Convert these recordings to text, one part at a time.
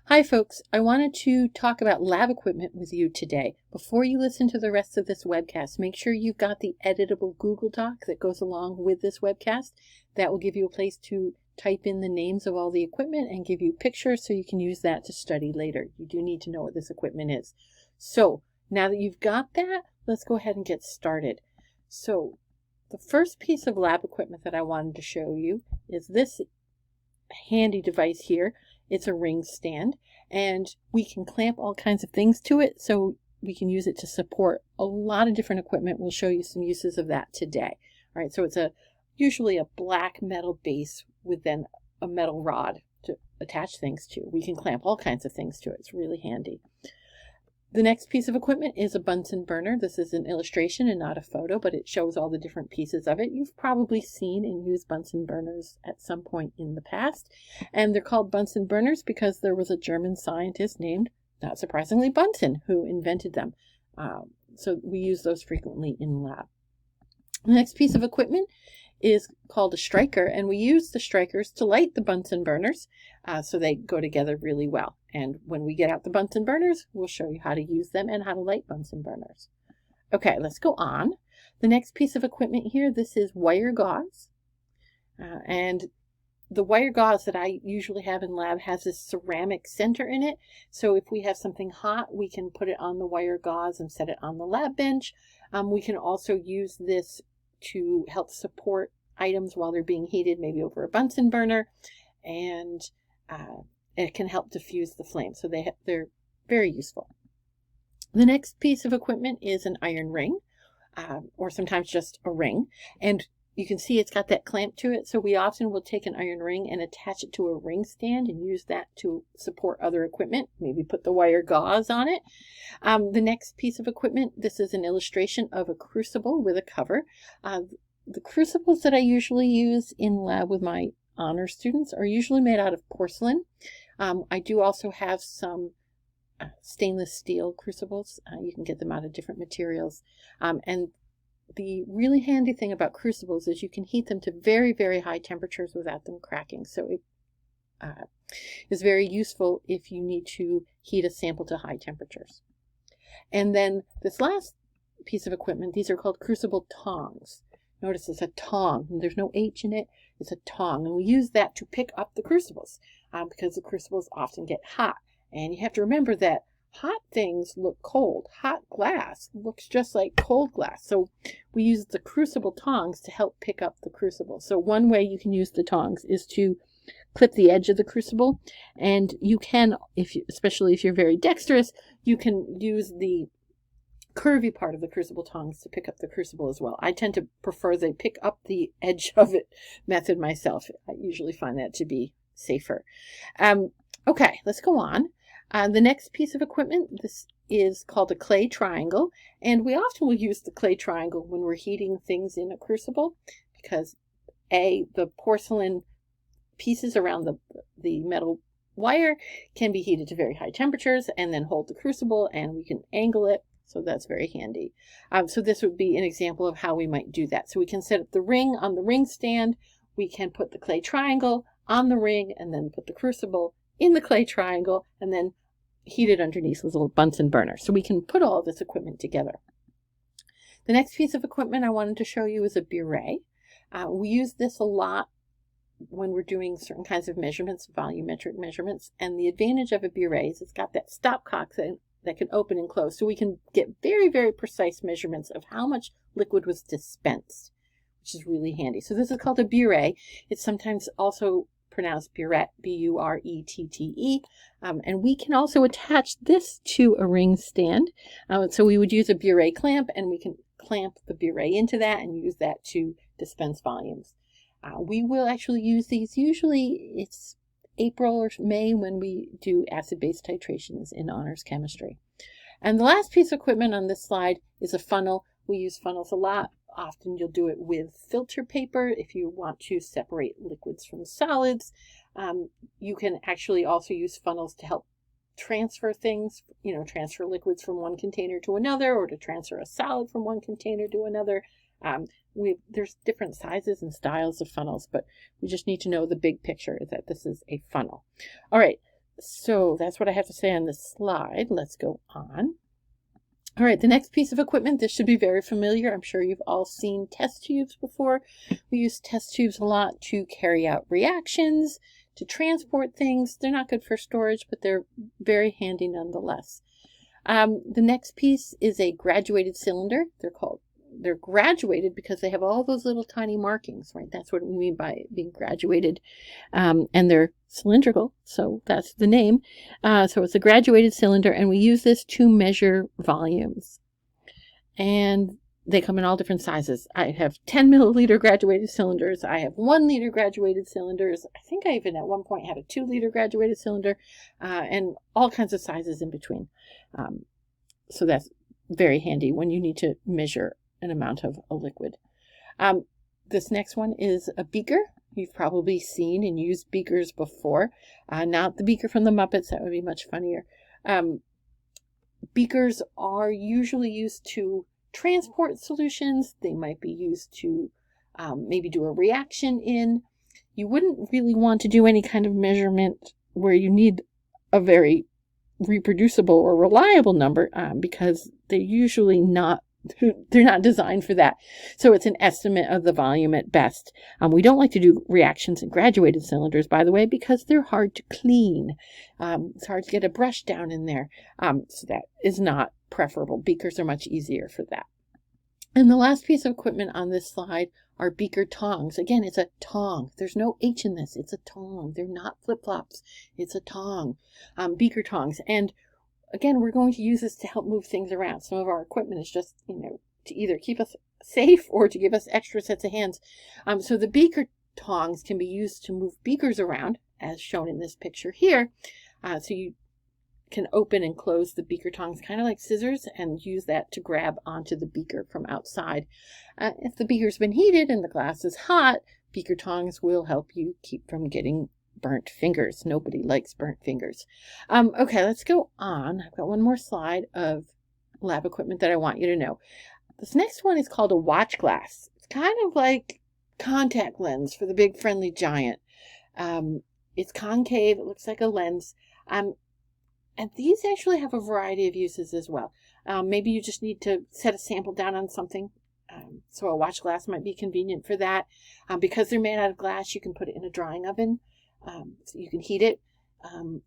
Hi folks, I wanted to talk about lab equipment with you today. Before you listen to the rest of this webcast, make sure you've got the editable Google Doc that goes along with this webcast. That will give you a place to type in the names of all the equipment and give you pictures so you can use that to study later. You do need to know what this equipment is. So now that you've got that, let's go ahead and get started. So the first piece of lab equipment that I wanted to show you is this handy device here. It's a ring stand, and we can clamp all kinds of things to it, so we can use it to support a lot of different equipment. We'll show you some uses of that today. All right, so it's usually a black metal base with then a metal rod to attach things to. We can clamp all kinds of things to it. It's really handy. The next piece of equipment is a Bunsen burner. This is an illustration and not a photo, but it shows all the different pieces of it. You've probably seen and used Bunsen burners at some point in the past. And they're called Bunsen burners because there was a German scientist named, not surprisingly, Bunsen, who invented them. So we use those frequently in lab. The next piece of equipment is called a striker, and we use the strikers to light the Bunsen burners, so they go together really well. And when we get out the Bunsen burners, we'll show you how to use them and how to light Bunsen burners. Okay, let's go on. The next piece of equipment here, this is wire gauze. And the wire gauze that I usually have in lab has this ceramic center in it. So if we have something hot, we can put it on the wire gauze and set it on the lab bench. We can also use this to help support items while they're being heated, maybe over a Bunsen burner, and it can help diffuse the flame. So they're very useful. The next piece of equipment is an iron ring, or sometimes just a ring, and you can see it's got that clamp to it. So we often will take an iron ring and attach it to a ring stand and use that to support other equipment. Maybe put the wire gauze on it. The next piece of equipment, this is an illustration of a crucible with a cover. The crucibles that I usually use in lab with my honor students are usually made out of porcelain. I do also have some stainless steel crucibles. You can get them out of different materials. And the really handy thing about crucibles is you can heat them to very, very high temperatures without them cracking. So it is very useful if you need to heat a sample to high temperatures. And then this last piece of equipment, these are called Crucible Tongs. Notice it's a tong. There's no H in it. It's a tong. And we use that to pick up the crucibles because the crucibles often get hot. And you have to remember that hot things look cold. Hot glass looks just like cold glass. So we use the crucible tongs to help pick up the crucible. So one way you can use the tongs is to clip the edge of the crucible. And you can, especially if you're very dexterous, you can use the curvy part of the crucible tongs to pick up the crucible as well. I tend to prefer the pick up the edge of it method myself. I usually find that to be safer. Okay, let's go on. The next piece of equipment, this is called a clay triangle, and we often will use the clay triangle when we're heating things in a crucible because the porcelain pieces around the metal wire can be heated to very high temperatures and then hold the crucible, and we can angle it. So that's very handy. So this would be an example of how we might do that. So we can set up the ring on the ring stand. We can put the clay triangle on the ring and then put the crucible in the clay triangle and then heat it underneath with a little Bunsen burner. So we can put all this equipment together. The next piece of equipment I wanted to show you is a Buret. We use this a lot when we're doing certain kinds of measurements, volumetric measurements. And the advantage of a Buret is it's got that stopcock that can open and close. So we can get very, very precise measurements of how much liquid was dispensed, which is really handy. So this is called a Buret. It's sometimes also pronounced Buret, B-U-R-E-T-T-E. And we can also attach this to a ring stand. So we would use a Buret clamp, and we can clamp the Buret into that and use that to dispense volumes. We will actually use these. Usually it's April or May when we do acid-base titrations in honors chemistry. And the last piece of equipment on this slide is a funnel. We use funnels a lot. Often you'll do it with filter paper if you want to separate liquids from solids. You can actually also use funnels to help transfer things, transfer liquids from one container to another, or to transfer a solid from one container to another. There's different sizes and styles of funnels, but we just need to know the big picture is that this is a funnel. All right, So that's what I have to say on this slide. Let's go on. All right, the next piece of equipment, this should be very familiar. I'm sure you've all seen test tubes before. We use test tubes a lot to carry out reactions, to transport things. They're not good for storage, but they're very handy nonetheless. The next piece is a graduated cylinder. They're graduated because they have all those little tiny markings, right? That's what we mean by being graduated. And they're cylindrical, so that's the name. So it's a graduated cylinder, and we use this to measure volumes. And they come in all different sizes. I have 10 milliliter graduated cylinders. I have 1 liter graduated cylinders. I think I even at one point had a 2 liter graduated cylinder, and all kinds of sizes in between. So that's very handy when you need to measure an amount of a liquid. This next one is a beaker. You've probably seen and used beakers before. Not the beaker from the Muppets. That would be much funnier. Beakers are usually used to transport solutions. They might be used to maybe do a reaction in. You wouldn't really want to do any kind of measurement where you need a very reproducible or reliable number because they're usually not designed for that. So it's an estimate of the volume at best. We don't like to do reactions in graduated cylinders, by the way, because they're hard to clean. It's hard to get a brush down in there. So that is not preferable. Beakers are much easier for that. And the last piece of equipment on this slide are beaker tongs. Again, it's a tong. There's no H in this. It's a tong. They're not flip-flops. It's a tong. Beaker tongs. And again, we're going to use this to help move things around. Some of our equipment is just, to either keep us safe or to give us extra sets of hands. So the beaker tongs can be used to move beakers around, as shown in this picture here. So you can open and close the beaker tongs kind of like scissors and use that to grab onto the beaker from outside. If the beaker's been heated and the glass is hot, beaker tongs will help you keep from getting burnt fingers. Nobody likes burnt fingers. Okay, let's go on. I've got one more slide of lab equipment that I want you to know. This next one is called a watch glass. It's kind of like contact lens for the big friendly giant. It's concave. It looks like a lens. And these actually have a variety of uses as well. Maybe you just need to set a sample down on something. So a watch glass might be convenient for that. Because they're made out of glass, you can put it in a drying oven. So you can heat it.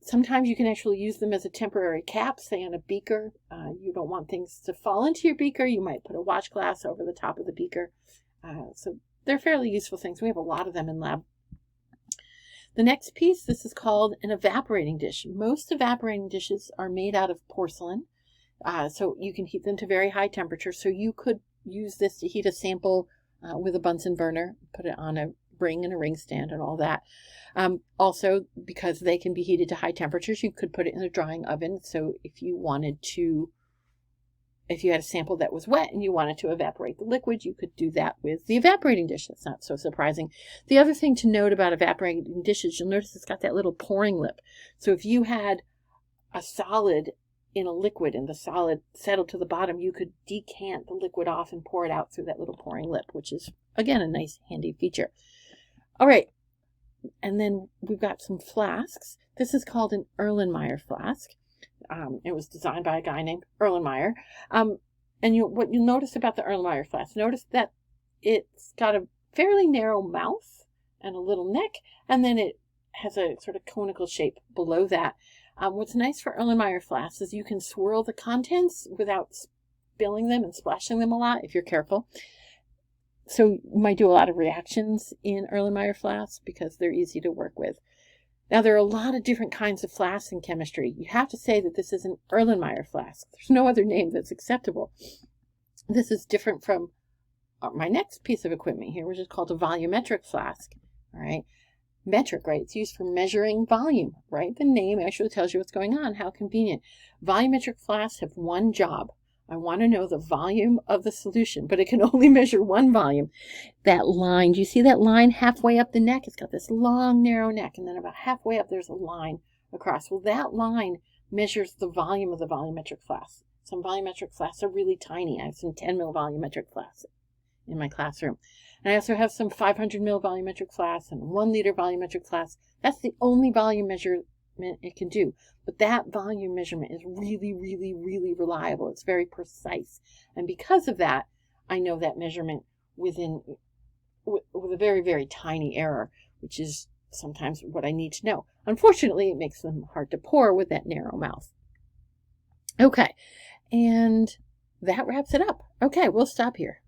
Sometimes you can actually use them as a temporary cap, say on a beaker. You don't want things to fall into your beaker. You might put a watch glass over the top of the beaker. So they're fairly useful things. We have a lot of them in lab. The next piece, this is called an evaporating dish. Most evaporating dishes are made out of porcelain, so you can heat them to very high temperatures. So you could use this to heat a sample with a Bunsen burner, put it on a ring and a ring stand and all that. Also, because they can be heated to high temperatures, you could put it in a drying oven. So if you had a sample that was wet and you wanted to evaporate the liquid, you could do that with the evaporating dish. That's not so surprising. The other thing to note about evaporating dishes, you'll notice it's got that little pouring lip. So if you had a solid in a liquid and the solid settled to the bottom, you could decant the liquid off and pour it out through that little pouring lip, which is, again, a nice handy feature. All right. And then we've got some flasks. This is called an Erlenmeyer Flask. It was designed by a guy named Erlenmeyer. And what you'll notice about the Erlenmeyer Flask, notice that it's got a fairly narrow mouth and a little neck, and then it has a sort of conical shape below that. What's nice for Erlenmeyer Flasks is you can swirl the contents without spilling them and splashing them a lot if you're careful. So you might do a lot of reactions in Erlenmeyer Flasks because they're easy to work with. Now, there are a lot of different kinds of flasks in chemistry. You have to say that this is an Erlenmeyer flask. There's no other name that's acceptable. This is different from my next piece of equipment here, which is called a volumetric flask. All right. Metric, right? It's used for measuring volume, right? The name actually tells you what's going on. How convenient. Volumetric flasks have one job. I want to know the volume of the solution, but it can only measure one volume. That line, do you see that line halfway up the neck? It's got this long, narrow neck, and then about halfway up, there's a line across. Well, that line measures the volume of the volumetric flask. Some volumetric flasks are really tiny. I have some 10 mil volumetric flasks in my classroom. And I also have some 500 mil volumetric flasks and 1 liter volumetric flasks. That's the only volume measure it can do. But that volume measurement is really, really, really reliable. It's very precise. And because of that, I know that measurement with a very, very tiny error, which is sometimes what I need to know. Unfortunately, it makes them hard to pour with that narrow mouth. Okay, and that wraps it up. Okay, we'll stop here.